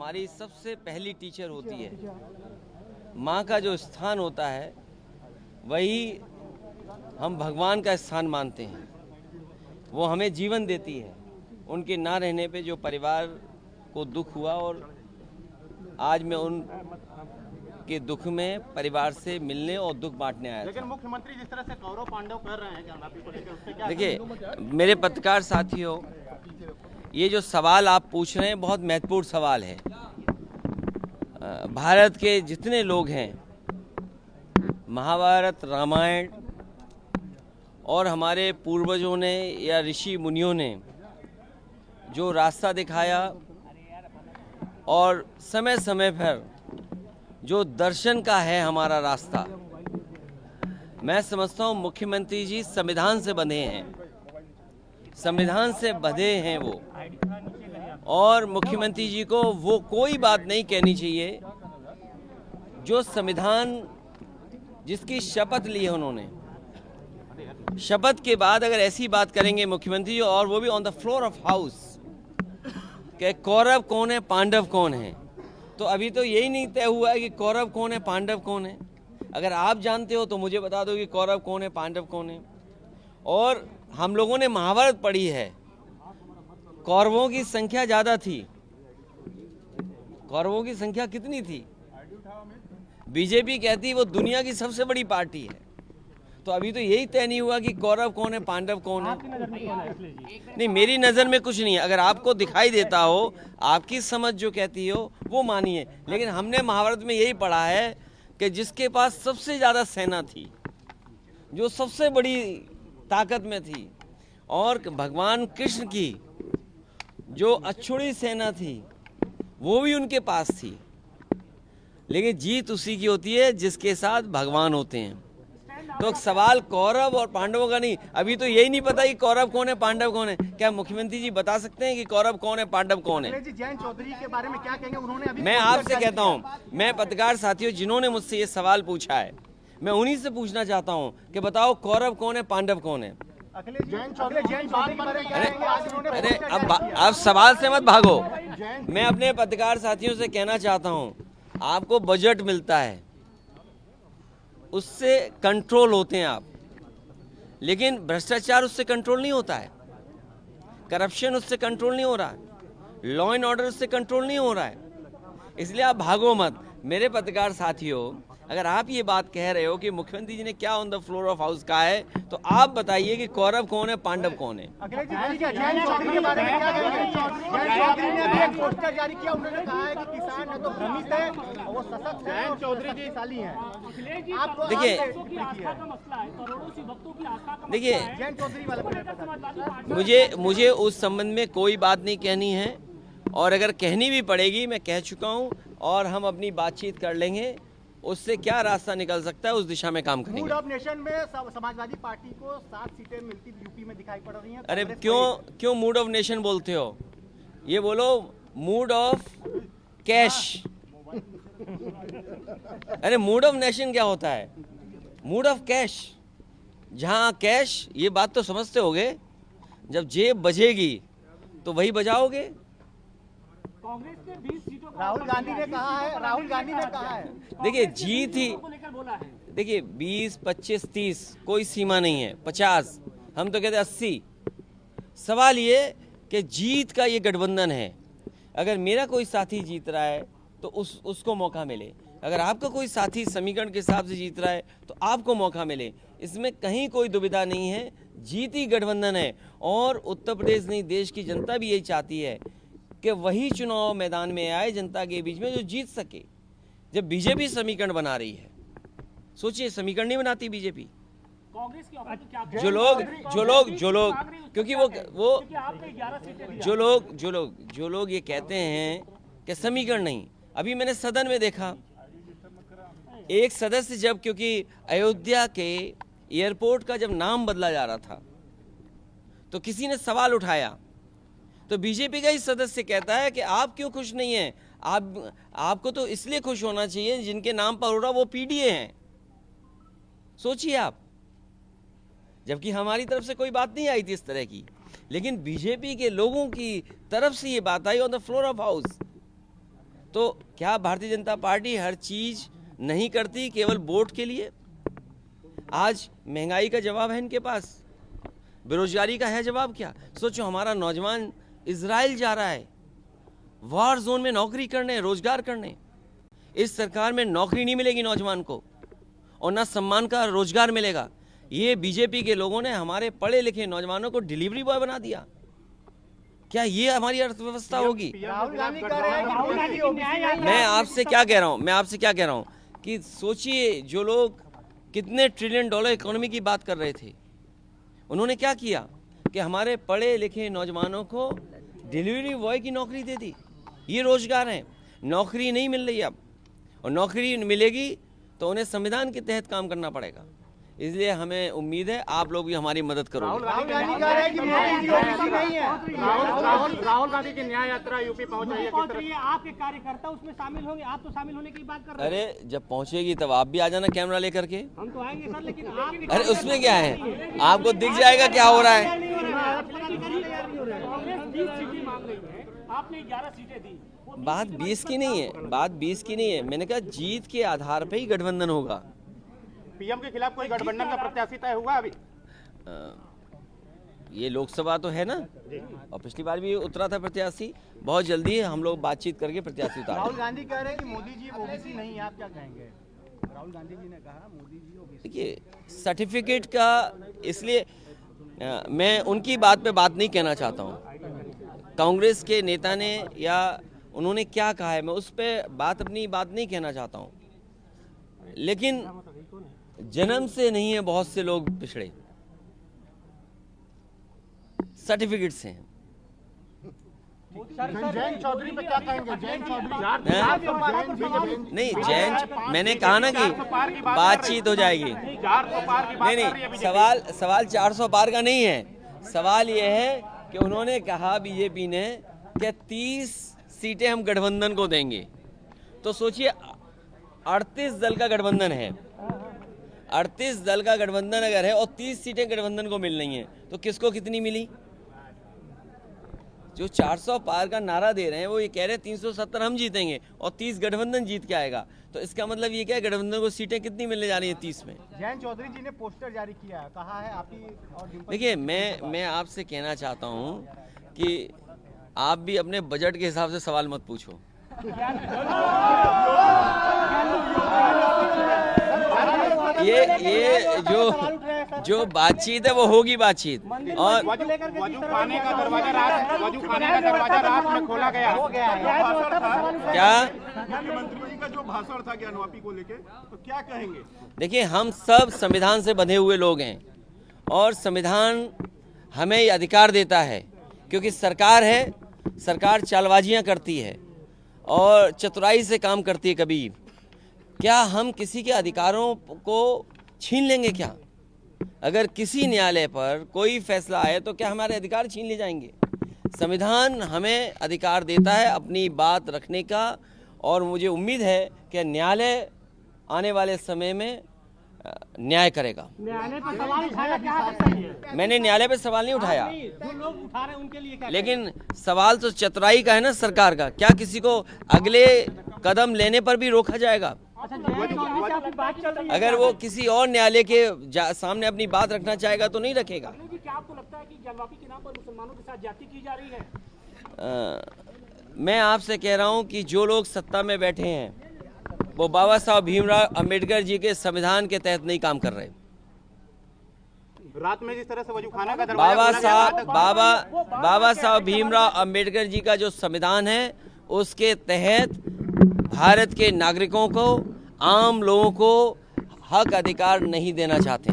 हमारी सबसे पहली टीचर होती है। माँ का जो स्थान होता है वही हम भगवान का स्थान मानते हैं। वो हमें जीवन देती है। उनके ना रहने पे जो परिवार को दुख हुआ, और आज मैं उन के दुख में परिवार से मिलने और दुख बांटने आया था। लेकिन मुख्यमंत्री जिस तरह से कौरव पांडव कर रहे हैं ज्ञानवापी को लेकर, उससे क्या? देखिए मेरे पत्रकार साथियों, ये जो सवाल आप पूछ रहे हैं बहुत महत्वपूर्ण सवाल है। भारत के जितने लोग हैं, महाभारत, रामायण और हमारे पूर्वजों ने या ऋषि मुनियों ने जो रास्ता दिखाया और समय समय पर जो दर्शन का है हमारा रास्ता, मैं समझता हूँ मुख्यमंत्री जी संविधान से बंधे हैं, संविधान से बंधे हैं वो। और मुख्यमंत्री जी को वो कोई बात नहीं कहनी चाहिए जो संविधान जिसकी शपथ ली है उन्होंने, शपथ के बाद अगर ऐसी बात करेंगे मुख्यमंत्री जी, और वो भी on the floor of house, कि कौरव कौन है पांडव कौन है, तो अभी तो यही नहीं तय हुआ है कि कौरव कौन है पांडव कौन है। अगर आप जानते हो तो मुझे बता दो कि कौरव कौन है पांडव कौन है। और हम लोगों ने महाभारत पढ़ी है, कौरवों की संख्या ज्यादा थी। कौरवों की संख्या कितनी थी? बीजेपी कहती वो दुनिया की सबसे बड़ी पार्टी है। तो अभी तो यही तय नहीं हुआ कि कौरव कौन है पांडव कौन है। नहीं, मेरी नज़र में कुछ नहीं है। अगर आपको दिखाई देता हो, आपकी समझ जो कहती हो वो मानिए, लेकिन हमने महाभारत में यही पढ़ा है कि जिसके पास सबसे ज़्यादा सेना थी, जो सबसे बड़ी ताकत में थी, और भगवान कृष्ण की जो अछूती सेना थी वो भी उनके पास थी। लेकिन जीत उसी की होती है जिसके साथ भगवान होते हैं। तो सवाल कौरव और पांडवों का नहीं, अभी तो यही नहीं पता कि कौरव कौन है पांडव कौन है। क्या मुख्यमंत्री जी बता सकते हैं कि कौरव कौन है पांडव कौन है? जयंत चौधरी के बारे में क्या कहेंगे? उन्होंने अभी मैं आपसे कहता हूं, मैं पत्रकार साथियों जिन्होंने मुझसे ये सवाल पूछा है, मैं उन्हीं से पूछना चाहता हूं कि बताओ कौरव कौन है पांडव कौन है। अरे अब सवाल से मत भागो। मैं अपने पत्रकार साथियों से कहना चाहता हूं, आपको बजट मिलता है, उससे कंट्रोल होते हैं आप, लेकिन भ्रष्टाचार उससे कंट्रोल नहीं होता है, करप्शन उससे कंट्रोल नहीं हो रहा है, लॉ एंड ऑर्डर उससे कंट्रोल नहीं हो रहा है। इसलिए आप भागो मत। मेरे पत्रकार साथियों, अगर आप ये बात कह रहे हो कि मुख्यमंत्री जी ने क्या on the floor of house कहा है, तो आप बताइए कि कौरव कौन है पांडव कौन है। जयंत चौधरी के बारे में क्या कहेंगे? जयंत चौधरी ने एक पोस्टर जारी किया, उन्होंने कहा है कि किसान न तो भ्रमित है, वो सशक्त है। जयंत चौधरी जी साली हैं। देखिए जयंत चौधरी देखिए, मुझे उस संबंध में कोई बात नहीं कहनी है, और अगर कहनी भी पड़ेगी मैं कह चुका हूं, और हम अपनी बातचीत कर लेंगे। उससे क्या रास्ता निकल सकता है उस दिशा में काम करेंगे। मूड ऑफ नेशन में समाजवादी पार्टी को 7 सीटें मिलती यूपी में दिखाई पड़ रही हैं। अरे क्यों मूड ऑफ नेशन बोलते हो? ये बोलो मूड ऑफ कैश। अरे मूड ऑफ नेशन क्या होता है? Mood off cash. जहां कैश, ये बात तो समझते होगे, जब जेब बजेगी तो वही बजाओगे। कांग्रेस के 20 सीटों का राहुल गांधी ने कहा है। देखिए जीत ही, देखिए 20, 25, 30 कोई सीमा नहीं है, 50, हम तो कहते 80। सवाल ये कि जीत का ये गठबंधन है। अगर मेरा कोई साथी जीत रहा है तो उसको मौका मिले, अगर आपका कोई साथी समीकरण के हिसाब से जीत रहा है तो आपको मौका मिले, इसमें कहीं कोई दुविधा नहीं है। जीत ही गठबंधन है, और उत्तर प्रदेश नहीं देश की जनता भी यही चाहती है कि वही चुनाव मैदान में आए जनता के बीच में जो जीत सके। जब बीजेपी समीकरण बना रही है, सोचिए समीकरण नहीं बनाती बीजेपी। कांग्रेस की जो लोग क्योंकि वो जो लोग ये कहते हैं कि समीकरण नहीं। अभी मैंने सदन में देखा, एक सदस्य जब, क्योंकि अयोध्या के एयरपोर्ट का जब नाम बदला जा रहा था तो किसी ने सवाल उठाया, तो बीजेपी का ही सदस्य कहता है कि आप क्यों खुश नहीं हैं? आपको तो इसलिए खुश होना चाहिए जिनके नाम पर हो रहा वो पीडीए हैं। सोचिए आप, जबकि हमारी तरफ से कोई बात नहीं आई थी इस तरह की, लेकिन बीजेपी के लोगों की तरफ से ये बात आई on the floor of house. तो क्या भारतीय जनता पार्टी हर चीज नहीं करती केवल वोट के लिए? आज महंगाई का जवाब है इनके पास, बेरोजगारी का है जवाब क्या? सोचो, हमारा नौजवान इजराइल जा रहा है वॉर जोन में नौकरी करने, रोजगार करने। इस सरकार में नौकरी नहीं मिलेगी नौजवान को और ना सम्मान का रोजगार मिलेगा। ये बीजेपी के लोगों ने हमारे पढ़े लिखे नौजवानों को डिलीवरी बॉय बना दिया। क्या ये हमारी अर्थव्यवस्था होगी? राहुल गांधी कह रहे हैं कि मोदी जी ओबीसी मैं आपसे क्या कह रहा हूं कि सोचिए, जो लोग कितने ट्रिलियन डॉलर इकोनॉमी की बात कर रहे थे, उन्होंने क्या किया कि हमारे पढ़े लिखे नौजवानों को डिलीवरी बॉय की नौकरी दे दी। ये रोजगार है। नौकरी नहीं मिल रही अब, और नौकरी मिलेगी तो उन्हें संविधान के तहत काम करना पड़ेगा। इसलिए हमें उम्मीद है आप लोग भी हमारी मदद करोगे। राहुल गांधी कह रहे हैं कि मोदी जी ओबीसी नहीं है। राहुल गांधी की न्याय यात्रा यूपी पहुंच रही है, आपके कार्यकर्ता उसमें शामिल होंगे, आप तो शामिल होने की बात कर रहे हैं। अरे जब पहुंचेगी तब आप भी आ जाना कैमरा लेकर के। हम तो आएंगे सर, लेकिन आप अरे उसमें क्या है, आपको दिख जाएगा क्या हो रहा है। आपने 11 सीटें दी। बात 20 की नहीं है, बात 20 की नहीं है। मैंने कहा जीत के आधार पे ही गठबंधन होगा। पीएम के खिलाफ कोई गठबंधन का प्रत्याशी तय हुआ अभी? ये लोकसभा तो है ना, और पिछली बार भी उतरा था प्रत्याशी। बहुत जल्दी हम लोग बातचीत करके प्रत्याशी राहुल उतारेंगे। गांधी कह रहे हैं कि मोदी जी ओबीसी नहीं है, आप क्या कहेंगे? राहुल गांधी जी ने कहा मोदी जी ओबीसी। देखिए, सर्टिफिकेट का, इसलिए मैं उनकी बात पे बात नहीं कहना चाहता हूँ। कांग्रेस के नेता ने या उन्होंने क्या कहा है, मैं उस पर अपनी बात नहीं कहना चाहता हूँ। लेकिन जन्म से नहीं है बहुत से लोग पिछड़े, सर्टिफिकेट से हैं। जैन चौधरी पे क्या कहेंगे? जैन चौधरी नहीं, जैन, मैंने कहा ना कि बातचीत हो जाएगी। नहीं, सवाल 400 पार का नहीं है। सवाल ये है कि उन्होंने कहा बीजेपी ने कि 30 सीटें हम गठबंधन को देंगे। तो सोचिए, 38 दल का गठबंधन है, 38 दल का गठबंधन अगर है और 30 सीटें गठबंधन को मिल रही हैं, तो किसको कितनी मिली? जो 400 पार का नारा दे रहे हैं वो ये कह रहे हैं 370 हम जीतेंगे और 30 गठबंधन जीत के आएगा। तो इसका मतलब ये क्या है, गठबंधन को सीटें कितनी मिलने जा रही है 30 में? जैन चौधरी जी ने पोस्टर जारी किया है, कहा है आप ही और देखिए, मैं आपसे कहना चाहता हूँ कि आप भी अपने बजट के हिसाब से सवाल मत पूछो। ये जो बातचीत है वो होगी बातचीत। और वजू खाने का दरवाजा रात में खोला गया। क्या मुख्यमंत्री जी का जो भाषण था ज्ञानवापी को लेके, तो क्या कहेंगे? देखिए, हम सब संविधान से बंधे हुए लोग हैं और संविधान हमें ये अधिकार देता है, क्योंकि सरकार है, सरकार चालबाजियां करती है और चतुराई से काम करती है। कभी क्या हम किसी के अधिकारों को छीन लेंगे क्या? अगर किसी न्यायालय पर कोई फैसला आए तो क्या हमारे अधिकार छीन लिए जाएंगे? संविधान हमें अधिकार देता है अपनी बात रखने का, और मुझे उम्मीद है कि न्यायालय आने वाले समय में न्याय करेगा। न्यायालय पर सवाल उठाया क्या सही है? मैंने न्यायालय पे सवाल नहीं उठाया, जो लोग उठा रहे हैं उनके लिए क्या? लेकिन सवाल तो चतुराई का है ना सरकार का। क्या किसी को अगले कदम लेने पर भी रोका जाएगा? अच्छा, जैन चौधरी से आपकी बात चल रही है। अगर वो किसी और न्यायालय के सामने अपनी बात रखना चाहेगा तो नहीं रखेगा। क्या आपको लगता है कि ज्ञानवापी के नाम पर मुसलमानों के साथ ज्यादती की जा रही है? मैं आपसे कह रहा हूं कि जो लोग सत्ता में बैठे हैं वो बाबा साहब भीमराव अंबेडकर जी के संविधान के तहत नहीं काम कर रहे। रात में जिस तरह से वजू खाना का दरवाजा बाबा साहब भीमराव अंबेडकर जी का जो संविधान है उसके तहत भारत के नागरिकों को, आम लोगों को हक अधिकार नहीं देना चाहते।